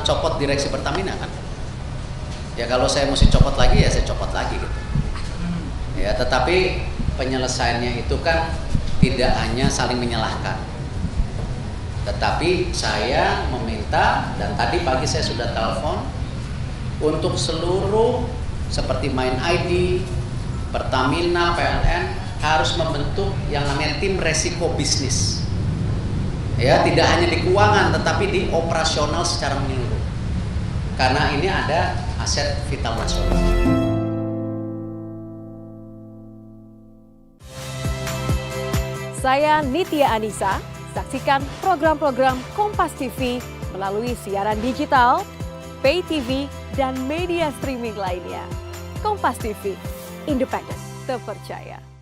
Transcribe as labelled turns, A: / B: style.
A: copot direksi Pertamina kan. Ya kalau saya mesti copot lagi ya saya copot lagi gitu. Ya, tetapi penyelesaiannya itu kan tidak hanya saling menyalahkan. Tetapi saya meminta, dan tadi pagi saya sudah telepon untuk seluruh seperti Main ID, Pertamina, PLN harus membentuk yang namanya tim resiko bisnis. Ya, tidak hanya di keuangan tetapi di operasional secara menyeluruh. Karena ini ada aset vital nasional.
B: Saya Nitya Anissa, saksikan program-program Kompas TV melalui siaran digital, pay TV, dan media streaming lainnya. Kompas TV, independen, terpercaya.